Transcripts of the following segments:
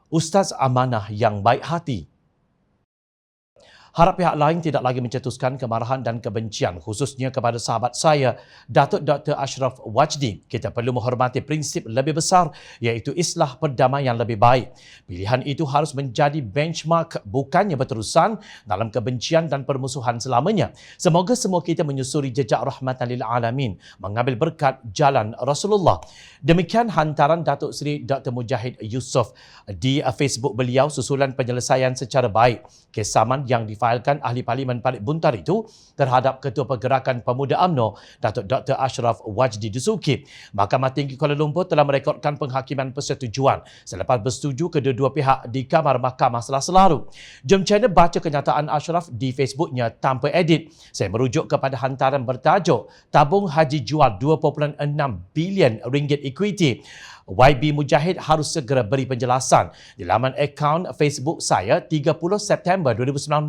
Ustaz amanah yang baik hati. Harap pihak lain tidak lagi mencetuskan kemarahan dan kebencian khususnya kepada sahabat saya, Datuk Dr. Ashraf Wajdi. Kita perlu menghormati prinsip lebih besar iaitu islah perdamaian lebih baik. Pilihan itu harus menjadi benchmark bukannya berterusan dalam kebencian dan permusuhan selamanya. Semoga semua kita menyusuri jejak rahmatan lil alamin, mengambil berkat jalan Rasulullah. Demikian hantaran Datuk Seri Dr. Mujahid Yusof di Facebook beliau susulan penyelesaian secara baik kes saman yang difailkan Ahli Parlimen Parit Buntar itu terhadap Ketua Pergerakan Pemuda UMNO, Datuk Dr. Ashraf Wajdi Dasuki. Mahkamah Tinggi Kuala Lumpur telah merekodkan penghakiman persetujuan selepas bersetuju kedua-dua pihak di Kamar Mahkamah Selasa lalu. Jom channel baca kenyataan Ashraf di Facebooknya tanpa edit. Saya merujuk kepada hantaran bertajuk Tabung Haji jual 2.6 bilion ringgit equity. YB Mujahid harus segera beri penjelasan di laman akaun Facebook saya 30 September 2019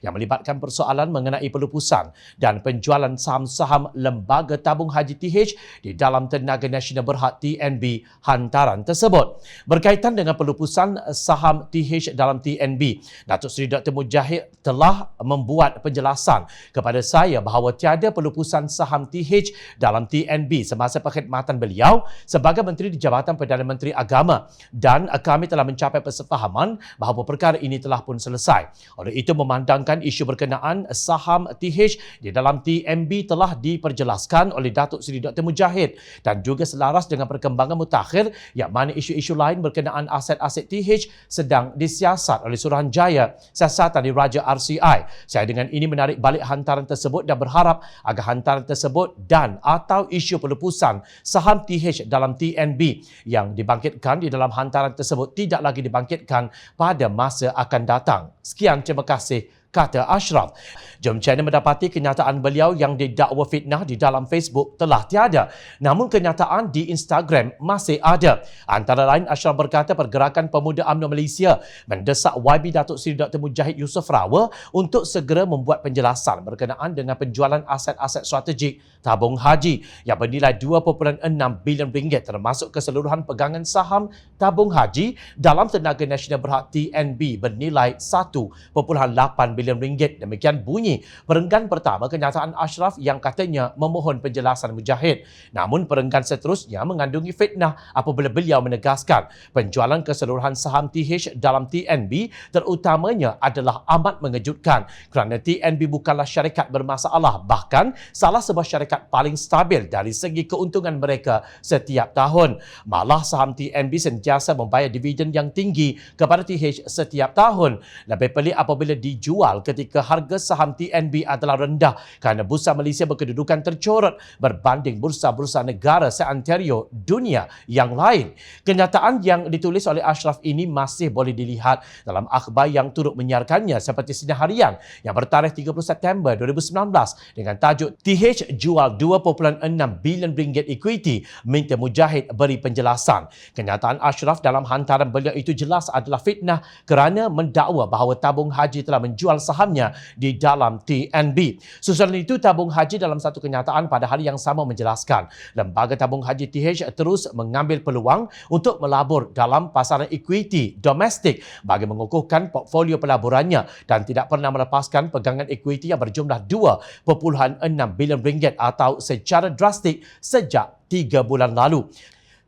yang melibatkan persoalan mengenai pelupusan dan penjualan saham-saham Lembaga Tabung Haji TH di dalam Tenaga Nasional Berhad TNB hantaran tersebut. Berkaitan dengan pelupusan saham TH dalam TNB, Datuk Seri Dr. Mujahid telah membuat penjelasan kepada saya bahawa tiada pelupusan saham TH dalam TNB semasa perkhidmatan beliau sebagai Menteri di Jabatan Perdana Menteri Agama dan kami telah mencapai persefahaman bahawa perkara ini telah pun selesai. Oleh itu memandangkan isu berkenaan saham TH di dalam TNB telah diperjelaskan oleh Datuk Seri Dr. Mujahid dan juga selaras dengan perkembangan mutakhir yang mana isu-isu lain berkenaan aset-aset TH sedang disiasat oleh Suruhanjaya Siasatan Diraja RCI. Saya dengan ini menarik balik hantaran tersebut dan berharap agar hantaran tersebut dan atau isu pelupusan saham TH dalam TNB yang dibangkitkan di dalam hantaran tersebut tidak lagi dibangkitkan pada masa akan datang. Sekian, terima kasih, kata Ashraf. Jom channel mendapati kenyataan beliau yang didakwa fitnah di dalam Facebook telah tiada. Namun kenyataan di Instagram masih ada. Antara lain, Ashraf berkata Pergerakan Pemuda UMNO Malaysia mendesak YB Datuk Seri Dr. Mujahid Yusof Rawa untuk segera membuat penjelasan berkenaan dengan penjualan aset-aset strategik tabung haji yang bernilai 2.6 bilion ringgit termasuk keseluruhan pegangan saham tabung haji dalam Tenaga Nasional Berhad TNB bernilai 1.8 bilion ringgit. Demikian bunyi perenggan pertama kenyataan Ashraf yang katanya memohon penjelasan Mujahid. Namun perenggan seterusnya mengandungi fitnah apabila beliau menegaskan penjualan keseluruhan saham TH dalam TNB terutamanya adalah amat mengejutkan kerana TNB bukanlah syarikat bermasalah, bahkan salah sebuah syarikat paling stabil dari segi keuntungan mereka setiap tahun. Malah saham TNB sentiasa membayar dividen yang tinggi kepada TH setiap tahun. Lebih pelik apabila dijual ketika harga saham TNB adalah rendah kerana Bursa Malaysia berkedudukan tercorot berbanding bursa-bursa negara seantero dunia yang lain. Kenyataan yang ditulis oleh Ashraf ini masih boleh dilihat dalam akhbar yang turut menyiarkannya seperti Sinar Harian yang bertarikh 30 September 2019 dengan tajuk TH jual 2.6 bilion ringgit equity, minta Mujahid beri penjelasan. Kenyataan Ashraf dalam hantaran beliau itu jelas adalah fitnah kerana mendakwa bahawa tabung haji telah menjual sahamnya di dalam TNB. Susulan itu, tabung haji dalam satu kenyataan pada hari yang sama menjelaskan Lembaga Tabung Haji TH terus mengambil peluang untuk melabur dalam pasaran equity domestik bagi mengukuhkan portfolio pelaburannya dan tidak pernah melepaskan pegangan equity yang berjumlah 2.6 bilion ringgit atau secara drastik sejak 3 bulan lalu.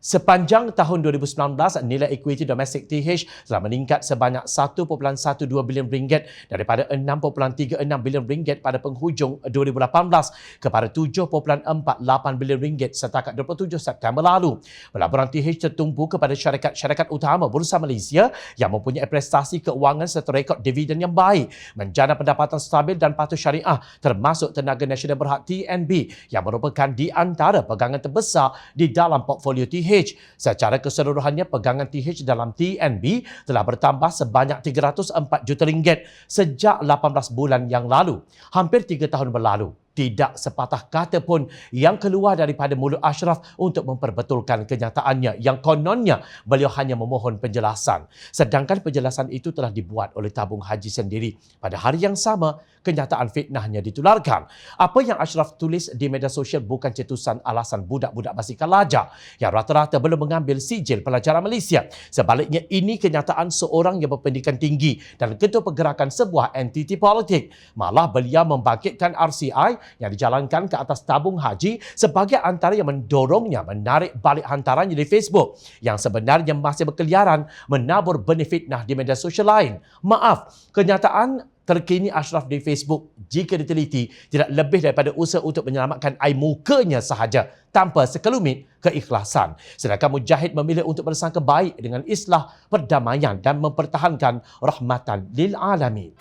Sepanjang tahun 2019, nilai equity domestik TH telah meningkat sebanyak 1.12 bilion ringgit daripada 6.36 bilion ringgit pada penghujung 2018 kepada 7.48 bilion ringgit setakat 27 September lalu. Pelaburan TH tertumpu kepada syarikat-syarikat utama Bursa Malaysia yang mempunyai prestasi keuangan serta rekod dividen yang baik, menjana pendapatan stabil dan patuh syariah termasuk Tenaga Nasional Berhad TNB yang merupakan di antara pegangan terbesar di dalam portfolio TH. Secara keseluruhannya, pegangan TH dalam TNB telah bertambah sebanyak 304 juta ringgit sejak 18 bulan yang lalu, hampir 3 tahun berlalu. tidak sepatah kata pun yang keluar daripada mulut Ashraf untuk memperbetulkan kenyataannya yang kononnya beliau hanya memohon penjelasan. Sedangkan penjelasan itu telah dibuat oleh tabung haji sendiri. Pada hari yang sama, kenyataan fitnahnya ditularkan. Apa yang Ashraf tulis di media sosial bukan cetusan alasan budak-budak basikal lajak yang rata-rata belum mengambil sijil pelajaran Malaysia. Sebaliknya, ini kenyataan seorang yang berpendidikan tinggi dan ketua pergerakan sebuah entiti politik. Malah beliau membangkitkan RCI yang dijalankan ke atas tabung haji sebagai antara yang mendorongnya menarik balik hantarannya di Facebook yang sebenarnya masih berkeliaran menabur benih fitnah di media sosial lain. Maaf, kenyataan terkini Ashraf di Facebook jika diteliti tidak lebih daripada usaha untuk menyelamatkan air mukanya sahaja tanpa sekelumit keikhlasan. Sedangkan Mujahid memilih untuk bersangka baik dengan islah, perdamaian dan mempertahankan rahmatan lil alamin.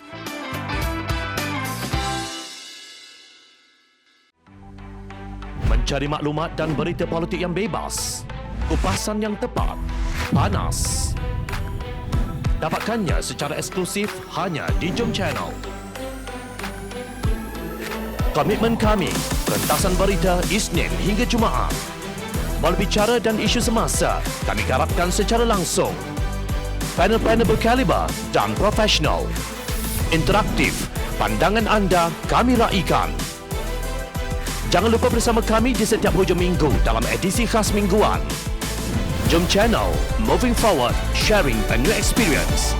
Mencari maklumat dan berita politik yang bebas, kupasan yang tepat, panas. Dapatkannya secara eksklusif hanya di Jom Channel. Komitmen kami, pentasan berita Isnin hingga Jumaat. Berbicara dan isu semasa, kami garapkan secara langsung. Panel-panel berkaliber dan profesional. Interaktif, pandangan anda kami raikan. Jangan lupa bersama kami di setiap hujung minggu dalam edisi khas mingguan. Jom Channel, moving forward, sharing a new experience.